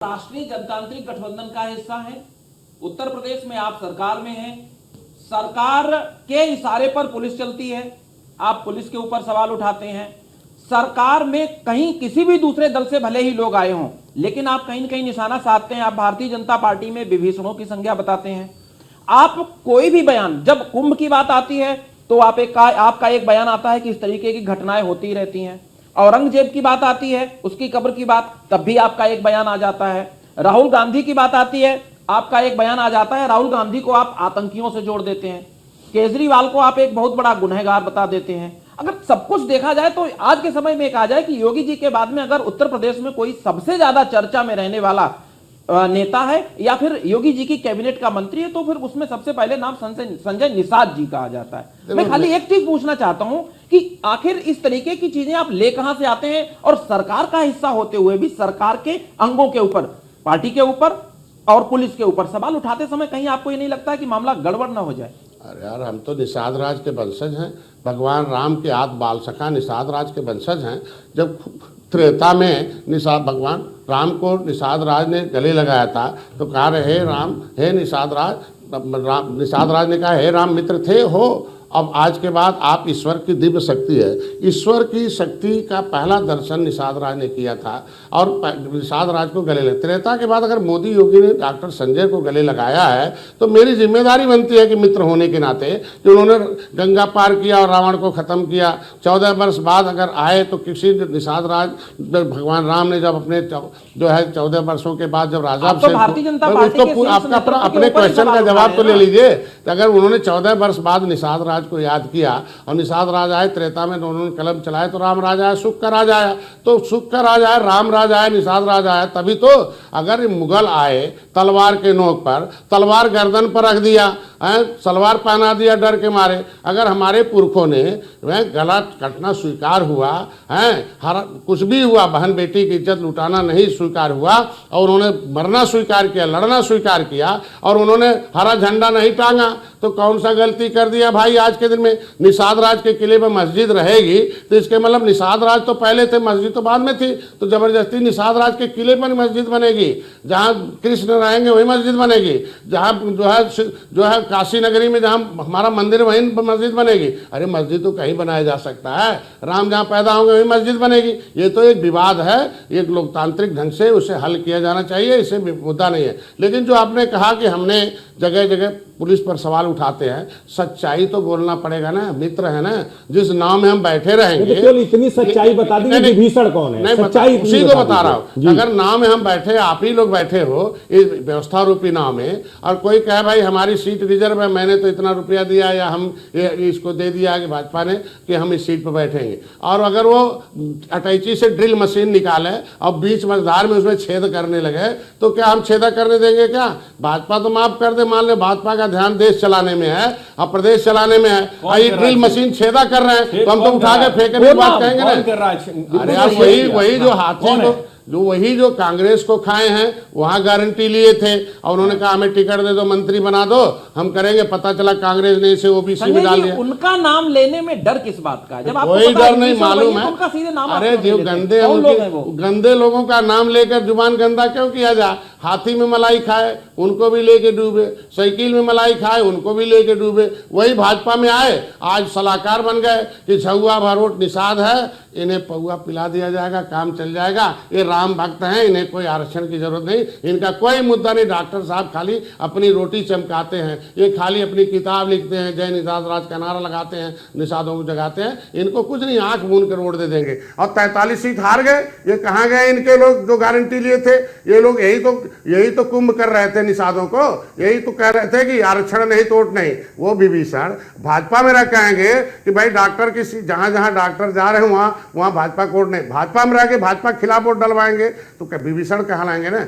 राष्ट्रीय जनतांत्रिक गठबंधन का हिस्सा है। उत्तर प्रदेश में आप सरकार में हैं, सरकार के इशारे पर पुलिस चलती है, आप पुलिस के ऊपर सवाल उठाते हैं। सरकार में कहीं किसी भी दूसरे दल से भले ही लोग आए हों, लेकिन आप कहीं न कहीं निशाना साधते हैं। आप भारतीय जनता पार्टी में विभीषणों की संज्ञा बताते हैं। आप कोई भी बयान, जब कुंभ की बात आती है तो आपका एक बयान आता है कि इस तरीके की घटनाएं होती रहती हैं। औरंगजेब की बात आती है, उसकी कब्र की बात, तब भी आपका एक बयान आ जाता है। राहुल गांधी की बात आती है, आपका एक बयान आ जाता है। राहुल गांधी को आप आतंकियों से जोड़ देते हैं। केजरीवाल को आप एक बहुत बड़ा गुनहगार बता देते हैं। अगर सब कुछ देखा जाए तो आज के समय में कहा जाए कि योगी जी के बाद में अगर उत्तर प्रदेश में कोई सबसे ज्यादा चर्चा में रहने वाला नेता है या फिर योगी जी की कैबिनेट का मंत्री है, तो फिर उसमें सबसे पहले नाम संजय निषाद जी का आ जाता है। मैं खाली एक चीज पूछना चाहता हूं कि आखिर इस तरीके की चीजें आप ले कहां से आते हैं, और सरकार का हिस्सा होते हुए भी सरकार के अंगों के ऊपर, पार्टी के ऊपर और पुलिस के ऊपर सवाल उठाते समय कहीं आपको ये नहीं लगता है कि मामला गड़बड़ ना हो जाए? अरे यार, हम तो निषाद राज के वंशज हैं। भगवान राम के आद बाल सखा निषाद राज के वंशज हैं। जब त्रेता में भगवान राम को निषाद राज ने गले लगाया था तो कहा हे राम, हे निषाद राज। निषाद राज ने कहा हे राम, मित्र थे हो। अब आज के बाद आप ईश्वर की दिव्य शक्ति है। ईश्वर की शक्ति का पहला दर्शन निषाद राज ने किया था और निषाद राज को गले लगा। त्रेता के बाद अगर मोदी योगी ने डॉक्टर संजय को गले लगाया है तो मेरी जिम्मेदारी बनती है कि मित्र होने के नाते, कि उन्होंने गंगा पार किया और रावण को ख़त्म किया। 14 वर्ष बाद अगर आए तो किसी निषाद राज, भगवान राम ने जब अपने जो है 14 वर्षों के बाद जब राजा तो भारतीय जनता पार्टी के आपका अपने क्वेश्चन का जवाब तो ले लीजिए। अगर उन्होंने 14 वर्ष बाद निषाद राज को याद किया और निषाद राज आए, त्रेता में उन्होंने कलम चलाए तो राम राज आया, सुख का राज आया। तो सुख का राज आया, राम राज आया, निषाद राज आया, तभी तो। अगर मुगल आए तलवार के नोक पर, तलवार गर्दन पर रख दिया, सलवार पहना दिया डर के मारे, अगर हमारे पुरखों ने वह गला कटना स्वीकार हुआ है, हर कुछ भी हुआ, बहन बेटी की इज्जत लुटाना नहीं स्वीकार हुआ, और उन्होंने मरना स्वीकार किया, लड़ना स्वीकार किया, और उन्होंने हरा झंडा नहीं टांगा, तो कौन सा गलती कर दिया भाई? आज के दिन में निषाद राज के किले में मस्जिद रहेगी तो इसके मतलब निषाद राज तो पहले थे, मस्जिद तो बाद में थी, तो जबरदस्ती निषाद राज के किले पर मस्जिद बनेगी। जहाँ कृष्ण रहेंगे वही मस्जिद बनेगी। जहाँ जो है काशी नगरी में जहाँ हमारा मंदिर वहीं मस्जिद बनेगी। अरे मस्जिद तो कहीं बनाया जा सकता है, राम जहाँ पैदा होंगे वही मस्जिद बनेगी। ये तो एक विवाद है, एक लोकतांत्रिक ढंग से उसे हल किया जाना चाहिए, इसे मुद्दा नहीं है। लेकिन जो आपने कहा कि हमने जगह जगह पुलिस पर सवाल उठाते हैं, सच्चाई तो बोलना पड़ेगा ना, मित्र है ना, जिस नाव में हम बैठे रहेंगे। तो इतनी सच्चाई बता दी, विभीषण कौन है? सच्चाई उसी को बता रहा हूँ। अगर नाव में हम बैठे, आप ही लोग बैठे हो इस व्यवस्था रूपी नाव में, और कोई कहे भाई हमारी सीट रिजर्व है, मैंने तो इतना रुपया दिया या हम इसको दे दिया कि भाजपा ने कि हम इस सीट पर बैठेंगे, और अगर वो अटैची से ड्रिल मशीन निकाले और बीच मझधार में उसमें छेद करने लगे, तो क्या हम छेदा करने देंगे क्या? भाजपा तो माफ कर दे, मान ले भाजपा का ध्यान देश चलाने में है और प्रदेश चलाने में है, और ये ड्रिल मशीन छेदा कर रहे हैं तो हम तो उठा के फेंकने की बात कहेंगे ना। अरे यार, वही जो हाथी को, जो वही जो कांग्रेस को खाए हैं, वहां गारंटी लिए थे और उन्होंने कहा हमें टिकट दे दो, मंत्री बना दो, हम करेंगे। पता चला कांग्रेस ने इसे ओबीसी में डाल दिया। उनका नाम लेने में डर किस बात का? जब आपको कोई डर नहीं मालूम है। अरे जो गंदे लोगों का नाम लेकर जुबान गंदा क्यों किया जाए? हाथी में मलाई खाए उनको भी लेके डूबे, साइकिल में मलाई खाए उनको भी लेके डूबे, वही भाजपा में आए, आज सलाहकार बन गए कि झुआ भरोट निषाद है, इन्हें पौआ पिला दिया जाएगा, काम चल जाएगा, ये राम भक्त हैं, इन्हें कोई आरक्षण की जरूरत नहीं, इनका कोई मुद्दा नहीं। डॉक्टर साहब खाली अपनी रोटी चमकाते हैं, ये खाली अपनी किताब लिखते हैं, जय निषाद राज का नारा लगाते हैं, निषादों को जगाते हैं, इनको कुछ नहीं, आंख मूंद कर वोट दे देंगे। और 43 सीट हार गए, ये कहाँ गए इनके लोग जो गारंटी लिए थे? ये लोग यही तो कुंभ कर रहे थे निषादों को, यही तो कह रहे थे कि आरक्षण नहीं तो वोट नहीं। वो विभीषण भाजपा में रह कहेंगे कि भाई डॉक्टर की जहां जहां डॉक्टर जा रहे हैं वहां भाजपा को वोट नहीं, भाजपा में रह के भाजपा के खिलाफ वोट डलवाएंगे, तो क्या विभीषण कहलाएंगे ना?